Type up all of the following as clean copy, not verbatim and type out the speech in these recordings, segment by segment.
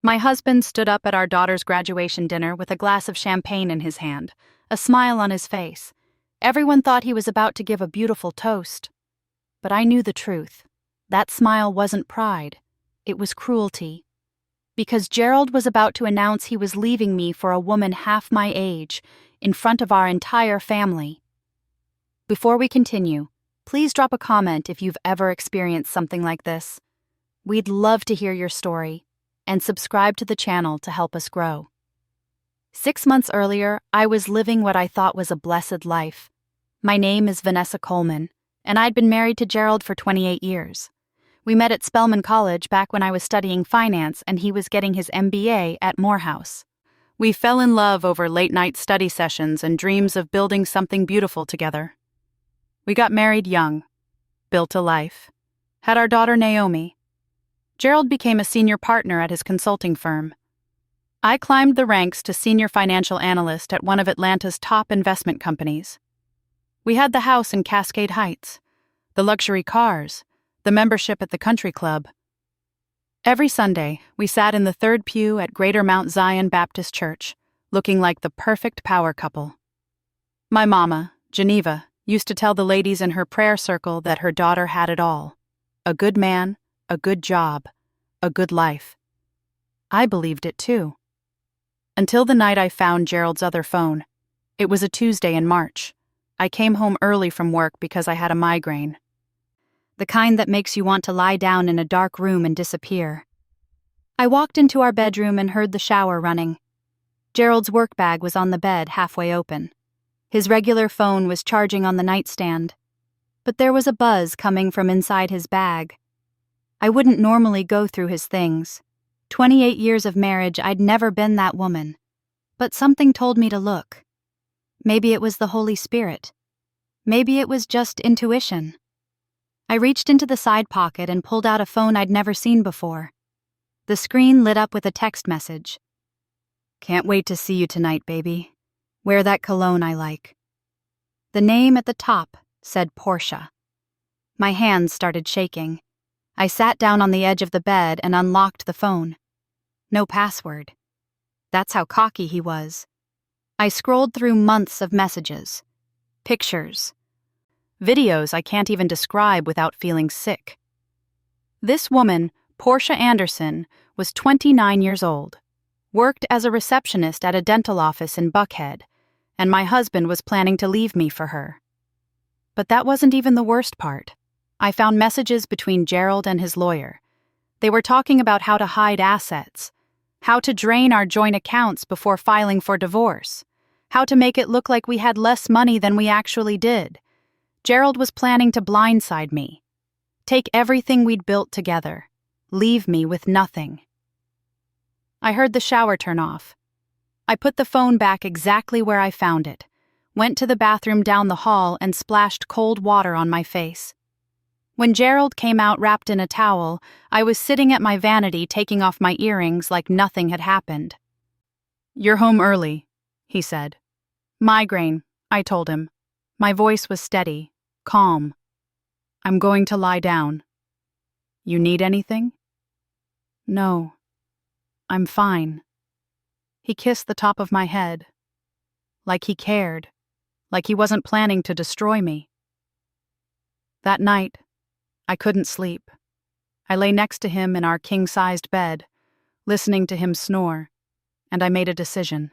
My husband stood up at our daughter's graduation dinner with a glass of champagne in his hand, a smile on his face. Everyone thought he was about to give a beautiful toast. But I knew the truth. That smile wasn't pride. It was cruelty. Because Gerald was about to announce he was leaving me for a woman half my age, in front of our entire family. Before we continue, please drop a comment if you've ever experienced something like this. We'd love to hear your story, and subscribe to the channel to help us grow. 6 months earlier, I was living what I thought was a blessed life. My name is Vanessa Coleman, and I'd been married to Gerald for 28 years. We met at Spelman College back when I was studying finance and he was getting his MBA at Morehouse. We fell in love over late-night study sessions and dreams of building something beautiful together. We got married young, built a life, had our daughter Naomi. Gerald became a senior partner at his consulting firm. I climbed the ranks to senior financial analyst at one of Atlanta's top investment companies. We had the house in Cascade Heights, the luxury cars, the membership at the country club. Every Sunday, we sat in the third pew at Greater Mount Zion Baptist Church, looking like the perfect power couple. My mama, Geneva, used to tell the ladies in her prayer circle that her daughter had it all: a good man, a good job, a good life. I believed it too. Until the night I found Gerald's other phone. It was a Tuesday in March. I came home early from work because I had a migraine. The kind that makes you want to lie down in a dark room and disappear. I walked into our bedroom and heard the shower running. Gerald's work bag was on the bed, halfway open. His regular phone was charging on the nightstand. But there was a buzz coming from inside his bag. I wouldn't normally go through his things. 28 years of marriage, I'd never been that woman. But something told me to look. Maybe it was the Holy Spirit. Maybe it was just intuition. I reached into the side pocket and pulled out a phone I'd never seen before. The screen lit up with a text message. "Can't wait to see you tonight, baby. Wear that cologne I like." The name at the top said Portia. My hands started shaking. I sat down on the edge of the bed and unlocked the phone. No password. That's how cocky he was. I scrolled through months of messages, pictures, videos I can't even describe without feeling sick. This woman, Portia Anderson, was 29 years old, worked as a receptionist at a dental office in Buckhead, and my husband was planning to leave me for her. But that wasn't even the worst part. I found messages between Gerald and his lawyer. They were talking about how to hide assets, how to drain our joint accounts before filing for divorce, how to make it look like we had less money than we actually did. Gerald was planning to blindside me, take everything we'd built together, leave me with nothing. I heard the shower turn off. I put the phone back exactly where I found it, went to the bathroom down the hall and splashed cold water on my face. When Gerald came out wrapped in a towel, I was sitting at my vanity taking off my earrings like nothing had happened. "You're home early," he said. "Migraine," I told him. My voice was steady, calm. "I'm going to lie down." "You need anything?" "No. I'm fine." He kissed the top of my head. Like he cared. Like he wasn't planning to destroy me. That night, I couldn't sleep. I lay next to him in our king-sized bed, listening to him snore, and I made a decision.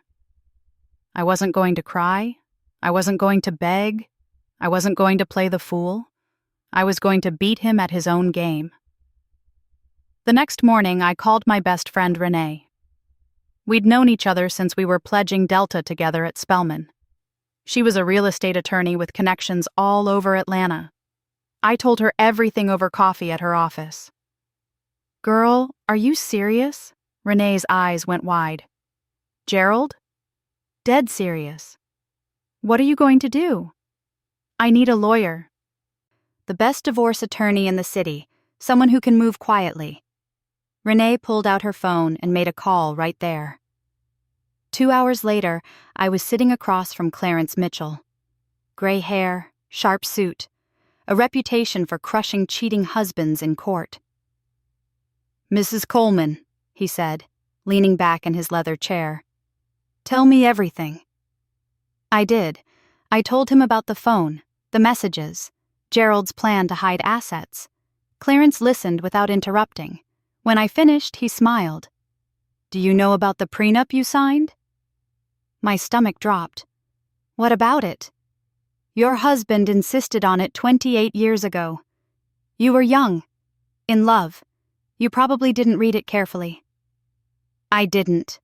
I wasn't going to cry. I wasn't going to beg. I wasn't going to play the fool. I was going to beat him at his own game. The next morning, I called my best friend Renee. We'd known each other since we were pledging Delta together at Spelman. She was a real estate attorney with connections all over Atlanta. I told her everything over coffee at her office. "Girl, are you serious?" Renee's eyes went wide. "Gerald?" "Dead serious." "What are you going to do?" "I need a lawyer. The best divorce attorney in the city, someone who can move quietly." Renee pulled out her phone and made a call right there. 2 hours later, I was sitting across from Clarence Mitchell. Gray hair, sharp suit, a reputation for crushing cheating husbands in court. "Mrs. Coleman," he said, leaning back in his leather chair. "Tell me everything." I did. I told him about the phone, the messages, Gerald's plan to hide assets. Clarence listened without interrupting. When I finished, he smiled. "Do you know about the prenup you signed?" My stomach dropped. "What about it?" "Your husband insisted on it 28 years ago. You were young, in love. You probably didn't read it carefully." I didn't.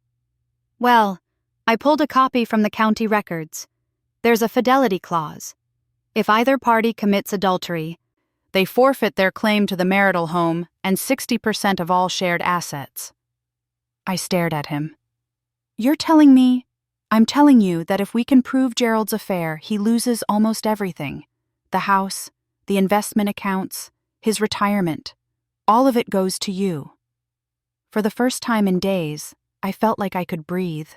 "Well, I pulled a copy from the county records. There's a fidelity clause. If either party commits adultery, they forfeit their claim to the marital home and 60% of all shared assets." I stared at him. "You're telling me—" "I'm telling you that if we can prove Gerald's affair, he loses almost everything. The house, the investment accounts, his retirement. All of it goes to you." For the first time in days, I felt like I could breathe.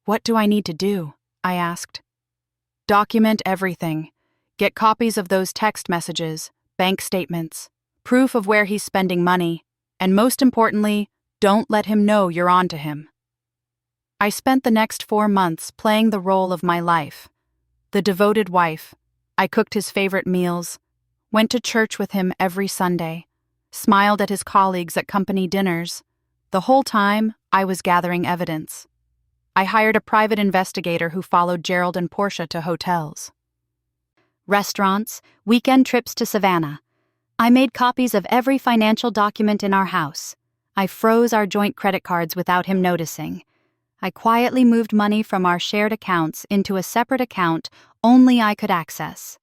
"What do I need to do?" I asked. "Document everything. Get copies of those text messages, bank statements, proof of where he's spending money, and most importantly, don't let him know you're on to him." I spent the next 4 months playing the role of my life. The devoted wife. I cooked his favorite meals, went to church with him every Sunday, smiled at his colleagues at company dinners. The whole time, I was gathering evidence. I hired a private investigator who followed Gerald and Portia to hotels, restaurants, weekend trips to Savannah. I made copies of every financial document in our house. I froze our joint credit cards without him noticing. I quietly moved money from our shared accounts into a separate account only I could access.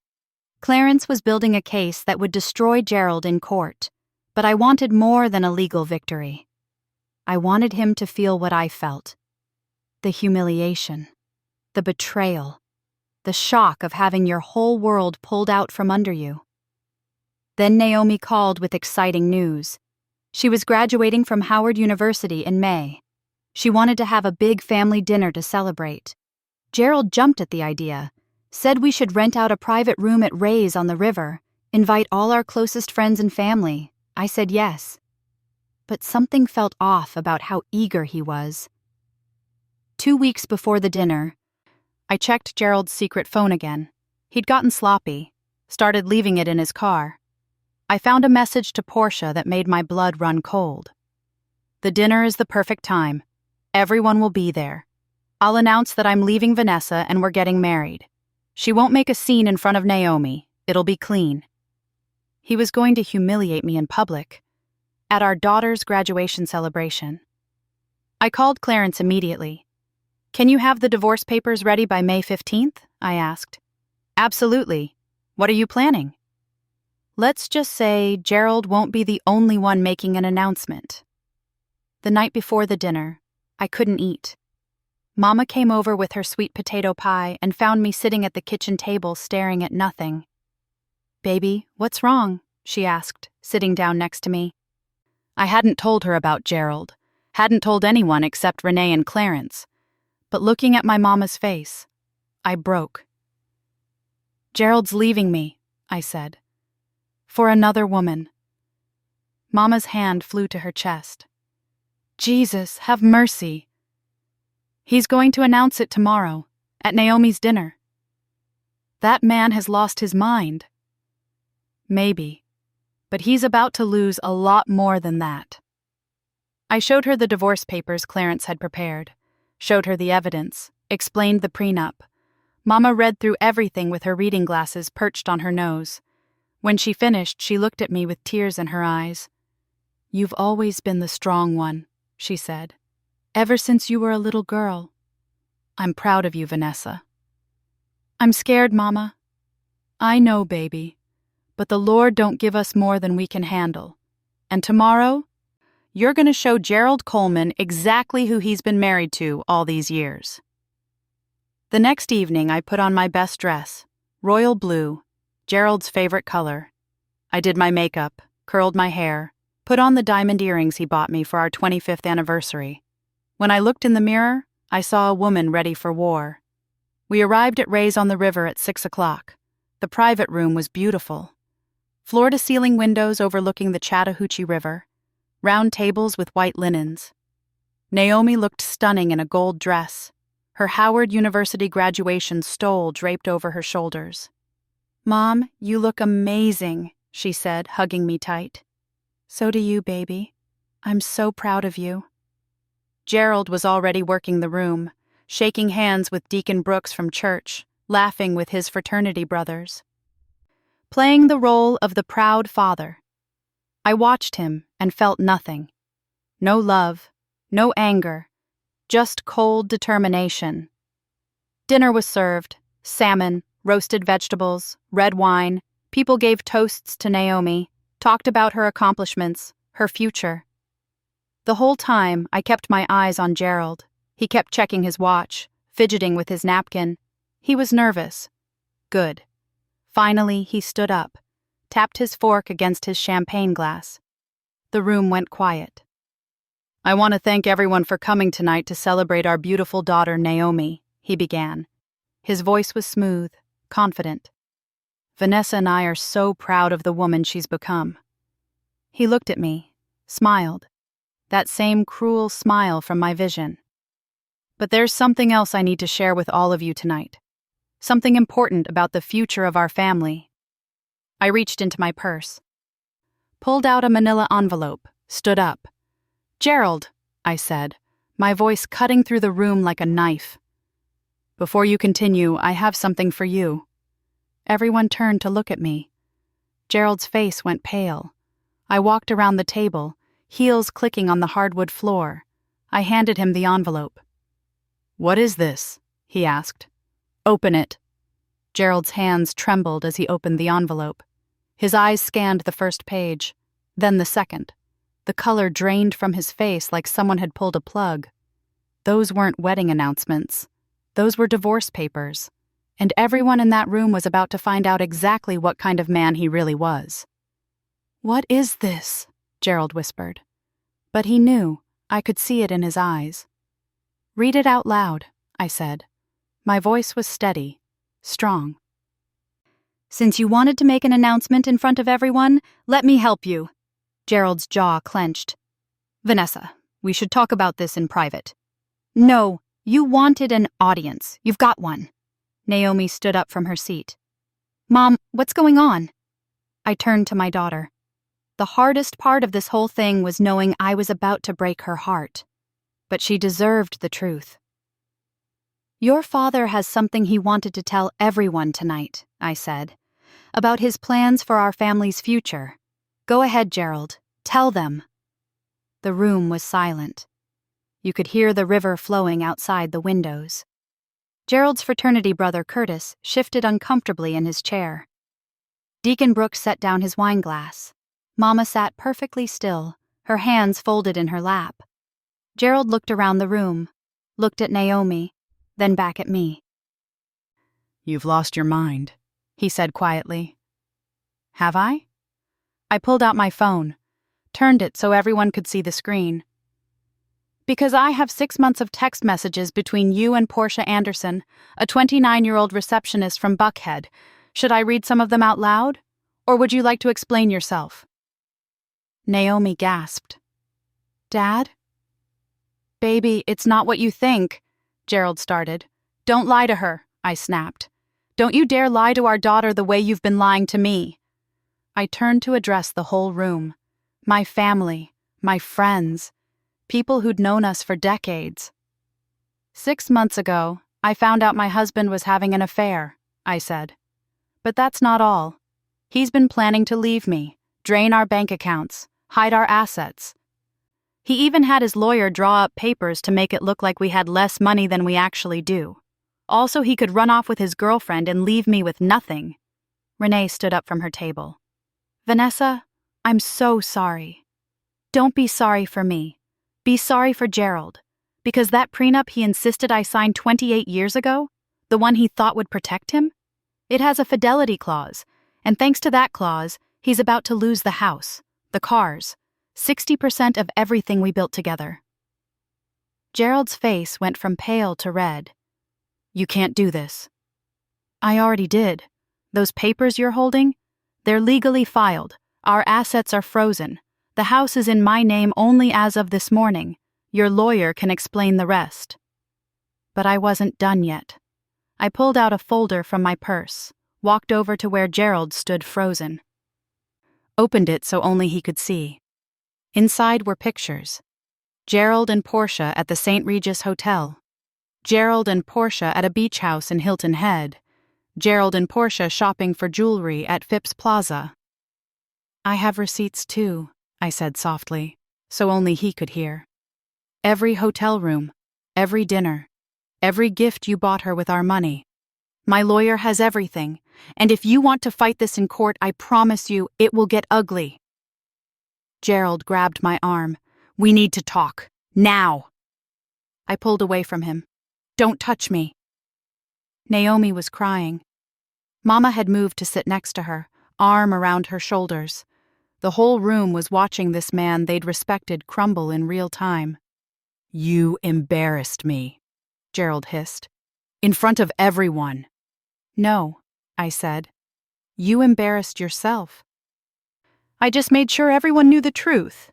Clarence was building a case that would destroy Gerald in court, but I wanted more than a legal victory. I wanted him to feel what I felt. The humiliation, the betrayal, the shock of having your whole world pulled out from under you. Then Naomi called with exciting news. She was graduating from Howard University in May. She wanted to have a big family dinner to celebrate. Gerald jumped at the idea, said we should rent out a private room at Ray's on the river, invite all our closest friends and family. I said yes. But something felt off about how eager he was. 2 weeks before the dinner, I checked Gerald's secret phone again. He'd gotten sloppy, started leaving it in his car. I found a message to Portia that made my blood run cold. "The dinner is the perfect time. Everyone will be there. I'll announce that I'm leaving Vanessa and we're getting married. She won't make a scene in front of Naomi. It'll be clean." He was going to humiliate me in public, at our daughter's graduation celebration. I called Clarence immediately. "Can you have the divorce papers ready by May 15th? I asked. "Absolutely. What are you planning?" "Let's just say Gerald won't be the only one making an announcement." The night before the dinner, I couldn't eat. Mama came over with her sweet potato pie and found me sitting at the kitchen table staring at nothing. "Baby, what's wrong?" she asked, sitting down next to me. I hadn't told her about Gerald, hadn't told anyone except Renee and Clarence, but looking at my mama's face, I broke. "Gerald's leaving me," I said. "For another woman." Mama's hand flew to her chest. "Jesus, have mercy." "He's going to announce it tomorrow, at Naomi's dinner." "That man has lost his mind." "Maybe, but he's about to lose a lot more than that." I showed her the divorce papers Clarence had prepared, showed her the evidence, explained the prenup. Mama read through everything with her reading glasses perched on her nose. When she finished, she looked at me with tears in her eyes. "You've always been the strong one," she said. "Ever since you were a little girl. I'm proud of you, Vanessa." "I'm scared, Mama." "I know, baby. But the Lord don't give us more than we can handle. And tomorrow, you're going to show Gerald Coleman exactly who he's been married to all these years." The next evening, I put on my best dress, royal blue, Gerald's favorite color. I did my makeup, curled my hair, put on the diamond earrings he bought me for our 25th anniversary. When I looked in the mirror, I saw a woman ready for war. We arrived at Ray's on the river at 6 o'clock. The private room was beautiful. Floor-to-ceiling windows overlooking the Chattahoochee River, round tables with white linens. Naomi looked stunning in a gold dress, her Howard University graduation stole draped over her shoulders. "Mom, you look amazing," she said, hugging me tight. "So do you, baby. I'm so proud of you." Gerald was already working the room, shaking hands with Deacon Brooks from church, laughing with his fraternity brothers. Playing the role of the proud father. I watched him and felt nothing. No love, no anger, just cold determination. Dinner was served: salmon, roasted vegetables, red wine. People gave toasts to Naomi, talked about her accomplishments, her future. The whole time, I kept my eyes on Gerald. He kept checking his watch, fidgeting with his napkin. He was nervous. Good. Finally, he stood up, tapped his fork against his champagne glass. The room went quiet. "I want to thank everyone for coming tonight to celebrate our beautiful daughter, Naomi," he began. His voice was smooth, confident. "Vanessa and I are so proud of the woman she's become." He looked at me, smiled. That same cruel smile from my vision. "But there's something else I need to share with all of you tonight. Something important about the future of our family." I reached into my purse, pulled out a manila envelope, stood up. "Gerald," I said, my voice cutting through the room like a knife. "Before you continue, I have something for you." Everyone turned to look at me. Gerald's face went pale. I walked around the table, heels clicking on the hardwood floor. I handed him the envelope. "What is this?" he asked. "Open it." Gerald's hands trembled as he opened the envelope. His eyes scanned the first page, then the second. The color drained from his face like someone had pulled a plug. Those weren't wedding announcements. Those were divorce papers. And everyone in that room was about to find out exactly what kind of man he really was. "What is this?" Gerald whispered. But he knew. I could see it in his eyes. "Read it out loud," I said. My voice was steady, strong. "Since you wanted to make an announcement in front of everyone, let me help you." Gerald's jaw clenched. "Vanessa, we should talk about this in private." "No, you wanted an audience. You've got one." Naomi stood up from her seat. "Mom, what's going on?" I turned to my daughter. The hardest part of this whole thing was knowing I was about to break her heart. But she deserved the truth. "Your father has something he wanted to tell everyone tonight," I said, "about his plans for our family's future. Go ahead, Gerald. Tell them." The room was silent. You could hear the river flowing outside the windows. Gerald's fraternity brother Curtis shifted uncomfortably in his chair. Deacon Brooks set down his wine glass. Mama sat perfectly still, her hands folded in her lap. Gerald looked around the room, looked at Naomi, then back at me. "You've lost your mind," he said quietly. "Have I?" I pulled out my phone, turned it so everyone could see the screen. "Because I have 6 months of text messages between you and Portia Anderson, a 29-year-old receptionist from Buckhead. Should I read some of them out loud? Or would you like to explain yourself?" Naomi gasped. "Dad?" "Baby, it's not what you think," Gerald started. "Don't lie to her," I snapped. "Don't you dare lie to our daughter the way you've been lying to me." I turned to address the whole room. My family, my friends, people who'd known us for decades. 6 months ago, I found out my husband was having an affair, I said. But that's not all. He's been planning to leave me, drain our bank accounts, hide our assets. He even had his lawyer draw up papers to make it look like we had less money than we actually do. Also, he could run off with his girlfriend and leave me with nothing. Renee stood up from her table. "Vanessa, I'm so sorry. Don't be sorry for me. Be sorry for Gerald. Because that prenup he insisted I signed 28 years ago, the one he thought would protect him, it has a fidelity clause, and thanks to that clause, he's about to lose the house, the cars, 60% of everything we built together." Gerald's face went from pale to red. "You can't do this." "I already did. Those papers you're holding? They're legally filed. Our assets are frozen. The house is in my name only as of this morning. Your lawyer can explain the rest." But I wasn't done yet. I pulled out a folder from my purse, walked over to where Gerald stood frozen. Opened it so only he could see. Inside were pictures. Gerald and Portia at the St. Regis Hotel. Gerald and Portia at a beach house in Hilton Head. Gerald and Portia shopping for jewelry at Phipps Plaza. "I have receipts too," I said softly, so only he could hear. "Every hotel room, every dinner, every gift you bought her with our money. My lawyer has everything, and if you want to fight this in court, I promise you it will get ugly." Gerald grabbed my arm. "We need to talk. Now." I pulled away from him. "Don't touch me." Naomi was crying. Mama had moved to sit next to her, arm around her shoulders. The whole room was watching this man they'd respected crumble in real time. "You embarrassed me," Gerald hissed. "In front of everyone." "No," I said. "You embarrassed yourself." "I just made sure everyone knew the truth."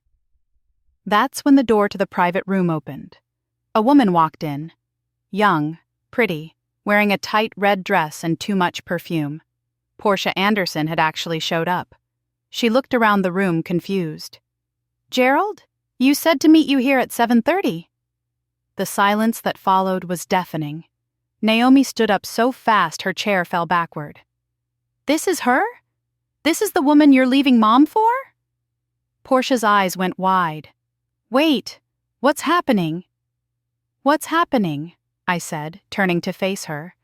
That's when the door to the private room opened. A woman walked in. Young, pretty, wearing a tight red dress and too much perfume. Portia Anderson had actually showed up. She looked around the room confused. "Gerald, you said to meet you here at 7:30. The silence that followed was deafening. Naomi stood up so fast her chair fell backward. "This is her? This is the woman you're leaving Mom for?" Portia's eyes went wide. "Wait, what's happening?" "What's happening," I said, turning to face her,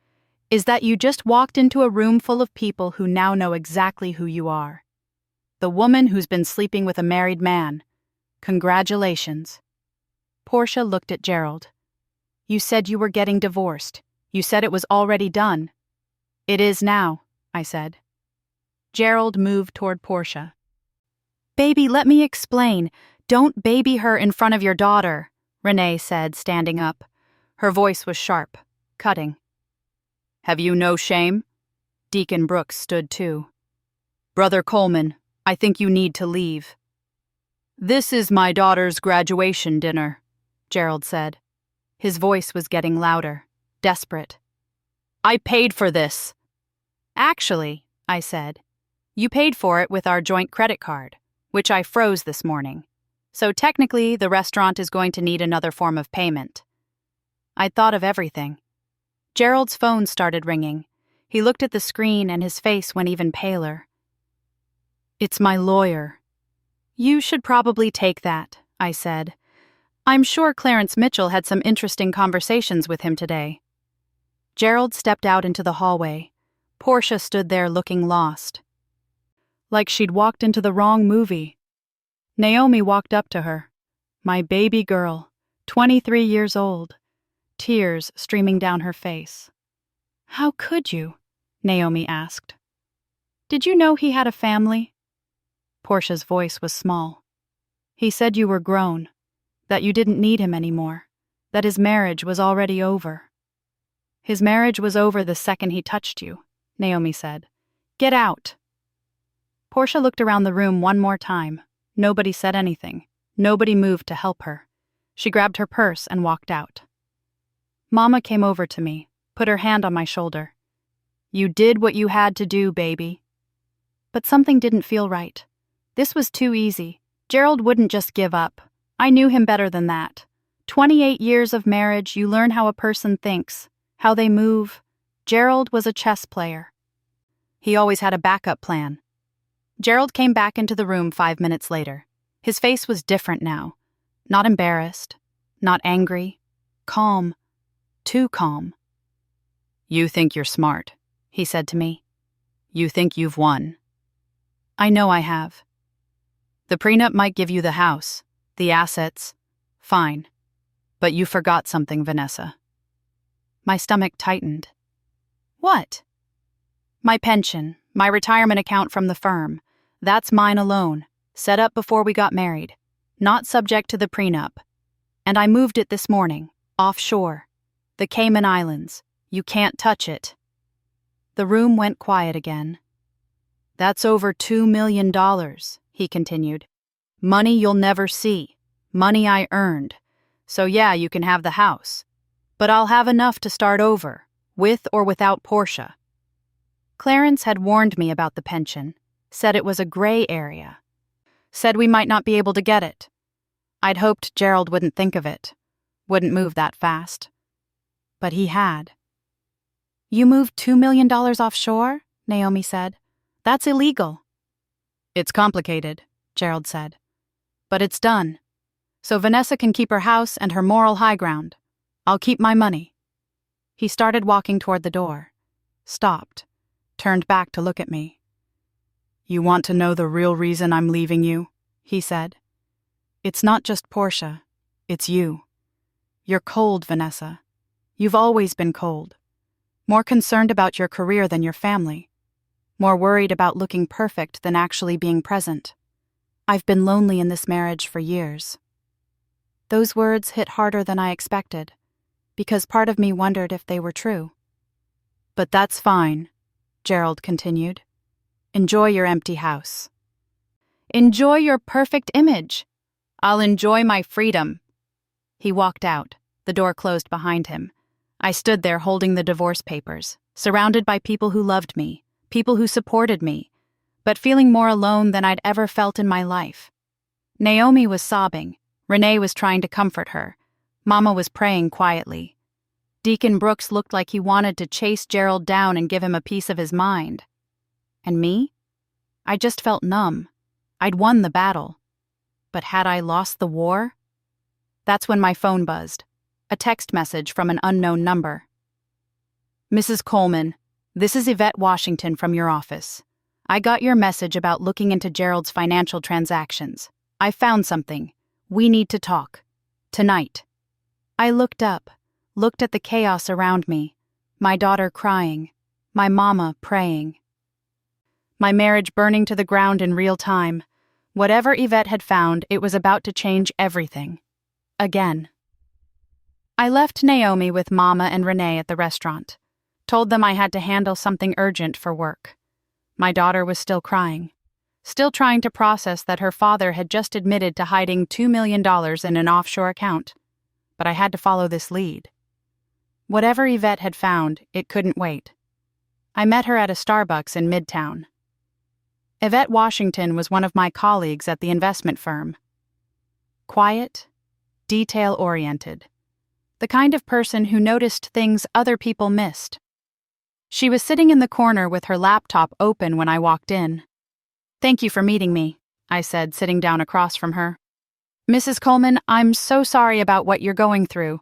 "is that you just walked into a room full of people who now know exactly who you are. The woman who's been sleeping with a married man. Congratulations." Portia looked at Gerald. "You said you were getting divorced. You said it was already done." "It is now," I said. Gerald moved toward Portia. "Baby, let me explain. Don't baby her in front of your daughter," Renee said, standing up. Her voice was sharp, cutting. "Have you no shame?" Deacon Brooks stood too. "Brother Coleman, I think you need to leave." "This is my daughter's graduation dinner," Gerald said. His voice was getting louder, desperate. "I paid for this." "Actually," I said, "you paid for it with our joint credit card, which I froze this morning. So technically, the restaurant is going to need another form of payment." I'd thought of everything. Gerald's phone started ringing. He looked at the screen and his face went even paler. "It's my lawyer." "You should probably take that," I said. "I'm sure Clarence Mitchell had some interesting conversations with him today." Gerald stepped out into the hallway. Portia stood there looking lost. Like she'd walked into the wrong movie. Naomi walked up to her. My baby girl, 23 years old. Tears streaming down her face. "How could you?" Naomi asked. "Did you know he had a family?" Portia's voice was small. "He said you were grown, that you didn't need him anymore, that his marriage was already over." "His marriage was over the second he touched you," Naomi said. "Get out." Portia looked around the room one more time. Nobody said anything. Nobody moved to help her. She grabbed her purse and walked out. Mama came over to me, put her hand on my shoulder. "You did what you had to do, baby." But something didn't feel right. This was too easy. Gerald wouldn't just give up. I knew him better than that. 28 years of marriage, you learn how a person thinks, how they move. Gerald was a chess player. He always had a backup plan. Gerald came back into the room 5 minutes later. His face was different now. Not embarrassed, not angry, calm, too calm. "You think you're smart," he said to me. "You think you've won." "I know I have." "The prenup might give you the house, the assets. Fine. But you forgot something, Vanessa." My stomach tightened. "What?" "My pension, my retirement account from the firm. That's mine alone, set up before we got married, not subject to the prenup. And I moved it this morning, offshore. The Cayman Islands. You can't touch it." The room went quiet again. "That's over $2 million, he continued. "Money you'll never see. Money I earned. So yeah, you can have the house. But I'll have enough to start over, with or without Portia. Clarence had warned me about the pension, said it was a gray area, said we might not be able to get it. I'd hoped Gerald wouldn't think of it, wouldn't move that fast. But he had. You moved $2 million offshore? Naomi said. That's illegal. It's complicated, Gerald said. But it's done. So Vanessa can keep her house and her moral high ground. I'll keep my money. He started walking toward the door, stopped, turned back to look at me. You want to know the real reason I'm leaving you? He said. It's not just Portia. It's you. You're cold, Vanessa. You've always been cold. More concerned about your career than your family. More worried about looking perfect than actually being present. I've been lonely in this marriage for years. Those words hit harder than I expected, because part of me wondered if they were true. But that's fine, Gerald continued. Enjoy your empty house. Enjoy your perfect image. I'll enjoy my freedom. He walked out, the door closed behind him. I stood there holding the divorce papers, surrounded by people who loved me, people who supported me, but feeling more alone than I'd ever felt in my life. Naomi was sobbing. Renee was trying to comfort her. Mama was praying quietly. Deacon Brooks looked like he wanted to chase Gerald down and give him a piece of his mind. And me? I just felt numb. I'd won the battle. But had I lost the war? That's when my phone buzzed. A text message from an unknown number. Mrs. Coleman, this is Yvette Washington from your office. I got your message about looking into Gerald's financial transactions. I found something. We need to talk. Tonight. I looked up, looked at the chaos around me. My daughter crying. My mama praying. My marriage burning to the ground in real time. Whatever Yvette had found, it was about to change everything. Again. I left Naomi with Mama and Renee at the restaurant. Told them I had to handle something urgent for work. My daughter was still crying. Still trying to process that her father had just admitted to hiding $2 million in an offshore account. But I had to follow this lead. Whatever Yvette had found, it couldn't wait. I met her at a Starbucks in Midtown. Yvette Washington was one of my colleagues at the investment firm. Quiet, detail-oriented. The kind of person who noticed things other people missed. She was sitting in the corner with her laptop open when I walked in. Thank you for meeting me, I said, sitting down across from her. Mrs. Coleman, I'm so sorry about what you're going through.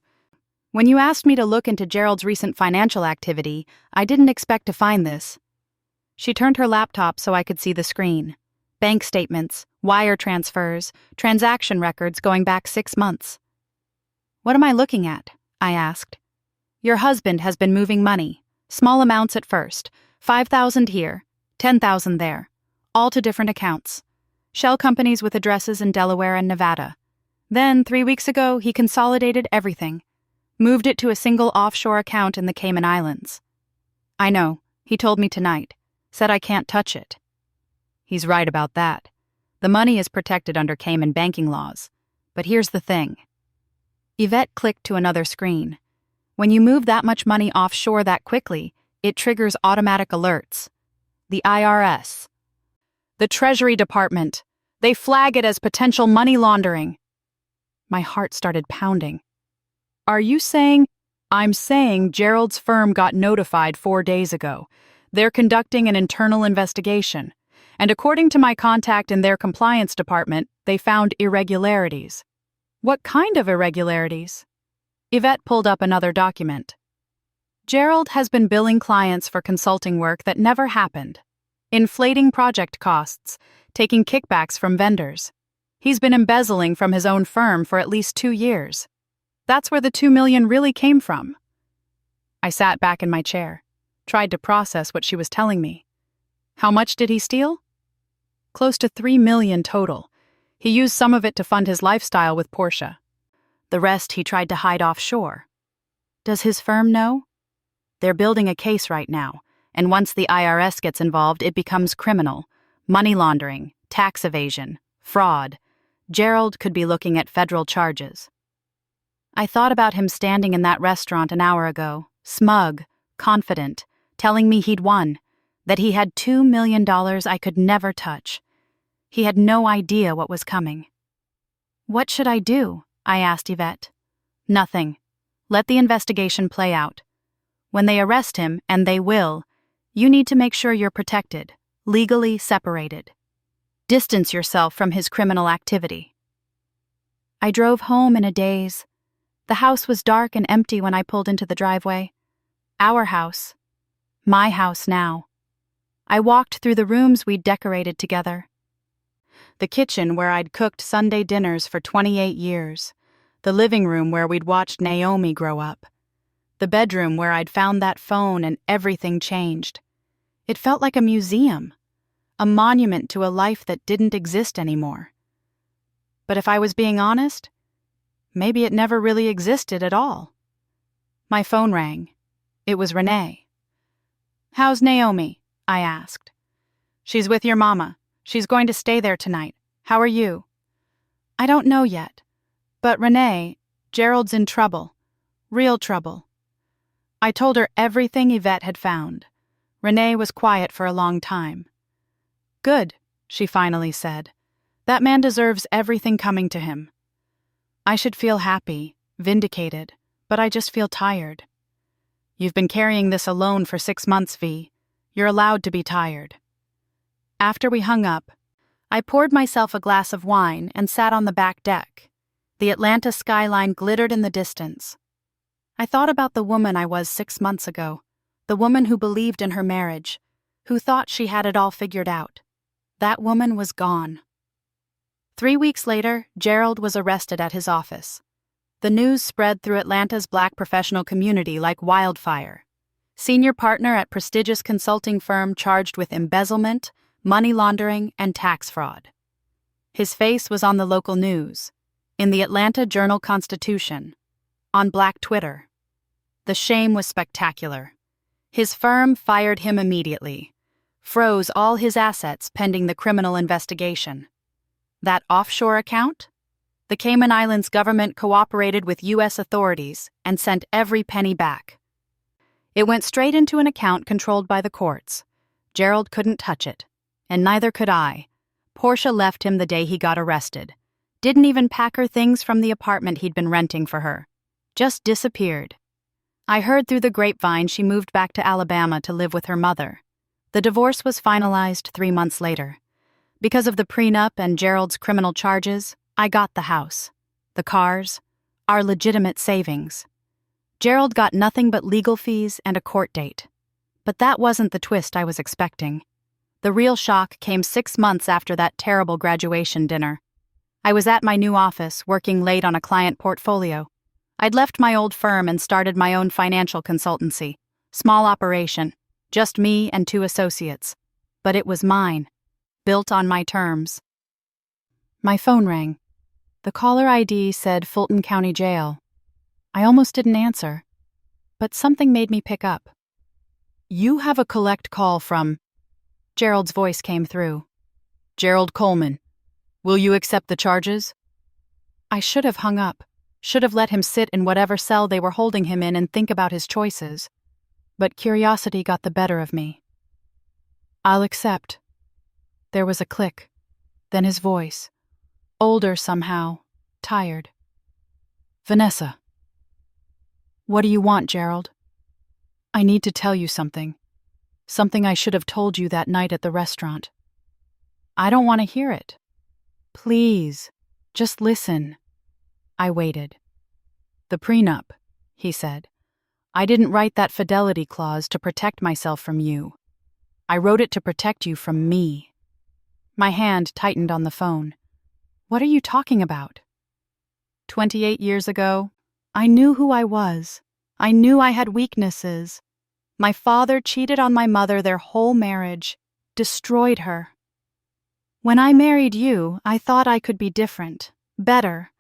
When you asked me to look into Gerald's recent financial activity, I didn't expect to find this. She turned her laptop so I could see the screen. Bank statements, wire transfers, transaction records going back 6 months. What am I looking at? I asked. Your husband has been moving money, small amounts at first, $5,000 here, $10,000 there, all to different accounts. Shell companies with addresses in Delaware and Nevada. Then, 3 weeks ago, he consolidated everything, moved it to a single offshore account in the Cayman Islands. I know, he told me tonight, said I can't touch it. He's right about that. The money is protected under Cayman banking laws. But here's the thing. Yvette clicked to another screen. When you move that much money offshore that quickly, it triggers automatic alerts. The IRS. The Treasury Department. They flag it as potential money laundering. My heart started pounding. Are you saying? I'm saying Gerald's firm got notified 4 days ago. They're conducting an internal investigation. And according to my contact in their compliance department, they found irregularities. What kind of irregularities? Yvette pulled up another document. Gerald has been billing clients for consulting work that never happened, inflating project costs, taking kickbacks from vendors. He's been embezzling from his own firm for at least 2 years. That's where the $2 million really came from. I sat back in my chair, tried to process what she was telling me. How much did he steal? Close to $3 million total. He used some of it to fund his lifestyle with Portia. The rest he tried to hide offshore. Does his firm know? They're building a case right now, and once the IRS gets involved, it becomes criminal. Money laundering, tax evasion, fraud. Gerald could be looking at federal charges. I thought about him standing in that restaurant an hour ago, smug, confident, telling me he'd won, that he had $2 million I could never touch. He had no idea what was coming. "What should I do?" I asked Yvette. "Nothing. Let the investigation play out. When they arrest him, and they will, you need to make sure you're protected, legally separated. Distance yourself from his criminal activity." I drove home in a daze. The house was dark and empty when I pulled into the driveway. Our house. My house now. I walked through the rooms we'd decorated together. The kitchen where I'd cooked Sunday dinners for 28 years. The living room where we'd watched Naomi grow up. The bedroom where I'd found that phone and everything changed. It felt like a museum, a monument to a life that didn't exist anymore. But if I was being honest, maybe it never really existed at all. My phone rang. It was Renee. "How's Naomi?" I asked. "She's with your mama. She's going to stay there tonight. How are you?" "I don't know yet. But Renee, Gerald's in trouble. Real trouble." I told her everything Yvette had found. Renee was quiet for a long time. "Good," she finally said. "That man deserves everything coming to him." I should feel happy, vindicated, but I just feel tired. "You've been carrying this alone for 6 months, V. You're allowed to be tired." After we hung up, I poured myself a glass of wine and sat on the back deck. The Atlanta skyline glittered in the distance. I thought about the woman I was 6 months ago, the woman who believed in her marriage, who thought she had it all figured out. That woman was gone. 3 weeks later, Gerald was arrested at his office. The news spread through Atlanta's Black professional community like wildfire. Senior partner at prestigious consulting firm charged with embezzlement, money laundering, and tax fraud. His face was on the local news, in the Atlanta Journal-Constitution, on Black Twitter. The shame was spectacular. His firm fired him immediately, froze all his assets pending the criminal investigation. That offshore account? The Cayman Islands government cooperated with U.S. authorities and sent every penny back. It went straight into an account controlled by the courts. Gerald couldn't touch it, and neither could I. Portia left him the day he got arrested. Didn't even pack her things from the apartment he'd been renting for her. Just disappeared. I heard through the grapevine she moved back to Alabama to live with her mother. The divorce was finalized 3 months later. Because of the prenup and Gerald's criminal charges, I got the house, the cars, our legitimate savings. Gerald got nothing but legal fees and a court date. But that wasn't the twist I was expecting. The real shock came 6 months after that terrible graduation dinner. I was at my new office, working late on a client portfolio. I'd left my old firm and started my own financial consultancy. Small operation, just me and 2 associates. But it was mine, built on my terms. My phone rang. The caller ID said Fulton County Jail. I almost didn't answer, but something made me pick up. "You have a collect call from..." Gerald's voice came through. "Gerald Coleman. Will you accept the charges?" I should have hung up, should have let him sit in whatever cell they were holding him in and think about his choices. But curiosity got the better of me. "I'll accept." There was a click, then his voice. Older somehow, tired. "Vanessa." "What do you want, Gerald?" "I need to tell you something. Something I should have told you that night at the restaurant." "I don't want to hear it." "Please, just listen." I waited. "The prenup," he said. "I didn't write that fidelity clause to protect myself from you. I wrote it to protect you from me." My hand tightened on the phone. "What are you talking about?" 28 years ago, I knew who I was. I knew I had weaknesses. My father cheated on my mother their whole marriage, destroyed her. When I married you, I thought I could be different, better.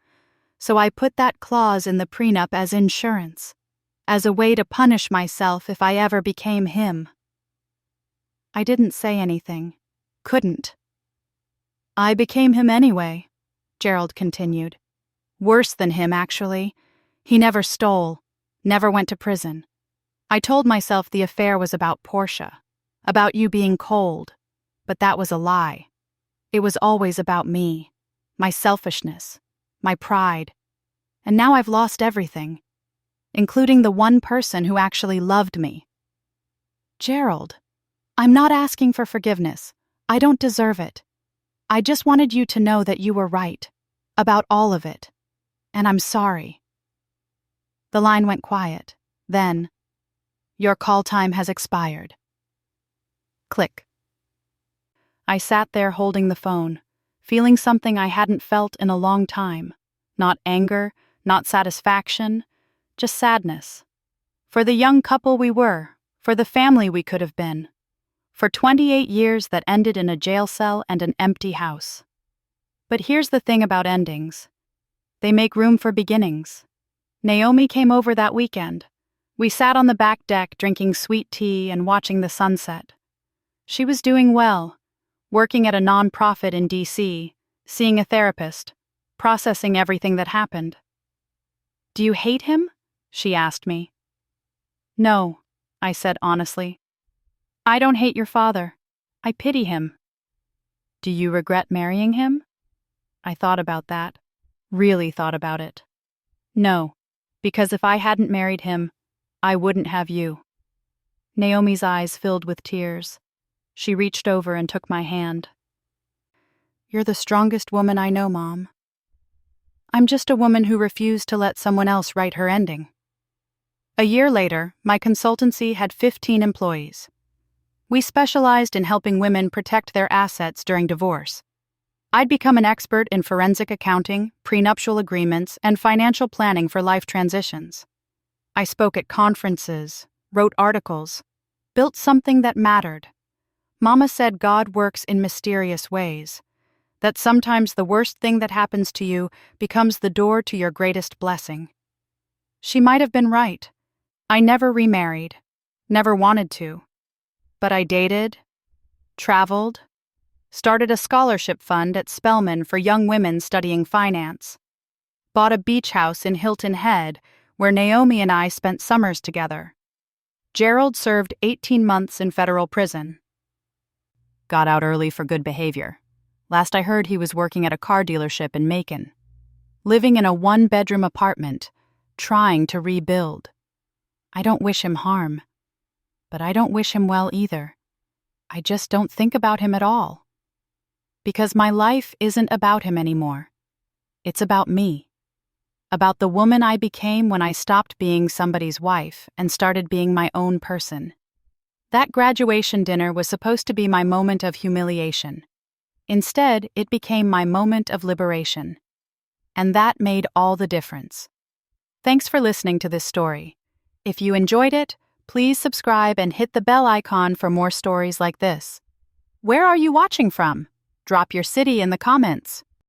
So I put that clause in the prenup as insurance, as a way to punish myself if I ever became him. I didn't say anything. Couldn't. "I became him anyway," Gerald continued. "Worse than him, actually. He never stole, never went to prison. I told myself the affair was about Portia, about you being cold, but that was a lie. It was always about me, my selfishness, my pride, and now I've lost everything, including the one person who actually loved me. Gerald, I'm not asking for forgiveness. I don't deserve it. I just wanted you to know that you were right, about all of it, and I'm sorry. The line went quiet. Then, your call time has expired. Click. I sat there holding the phone, feeling something I hadn't felt in a long time. Not anger, not satisfaction, just sadness. For the young couple we were, for the family we could have been. For 28 years that ended in a jail cell and an empty house. But here's the thing about endings. They make room for beginnings. Naomi came over that weekend. We sat on the back deck drinking sweet tea and watching the sunset. She was doing well, working at a nonprofit in D.C., seeing a therapist, processing everything that happened. "Do you hate him?" she asked me. "No," I said honestly. "I don't hate your father. I pity him." "Do you regret marrying him?" I thought about that, really thought about it. "No, because if I hadn't married him, I wouldn't have you." Naomi's eyes filled with tears. She reached over and took my hand. "You're the strongest woman I know, Mom. I'm just a woman who refused to let someone else write her ending." A year later, my consultancy had 15 employees. We specialized in helping women protect their assets during divorce. I'd become an expert in forensic accounting, prenuptial agreements, and financial planning for life transitions. I spoke at conferences, wrote articles, built something that mattered. Mama said God works in mysterious ways, that sometimes the worst thing that happens to you becomes the door to your greatest blessing. She might have been right. I never remarried, never wanted to. But I dated, traveled, started a scholarship fund at Spelman for young women studying finance, bought a beach house in Hilton Head where Naomi and I spent summers together. Gerald served 18 months in federal prison. Got out early for good behavior. Last I heard, he was working at a car dealership in Macon, living in a one-bedroom apartment, trying to rebuild. I don't wish him harm, but I don't wish him well either. I just don't think about him at all. Because my life isn't about him anymore. It's about me. About the woman I became when I stopped being somebody's wife and started being my own person. That graduation dinner was supposed to be my moment of humiliation. Instead, it became my moment of liberation. And that made all the difference. Thanks for listening to this story. If you enjoyed it, please subscribe and hit the bell icon for more stories like this. Where are you watching from? Drop your city in the comments.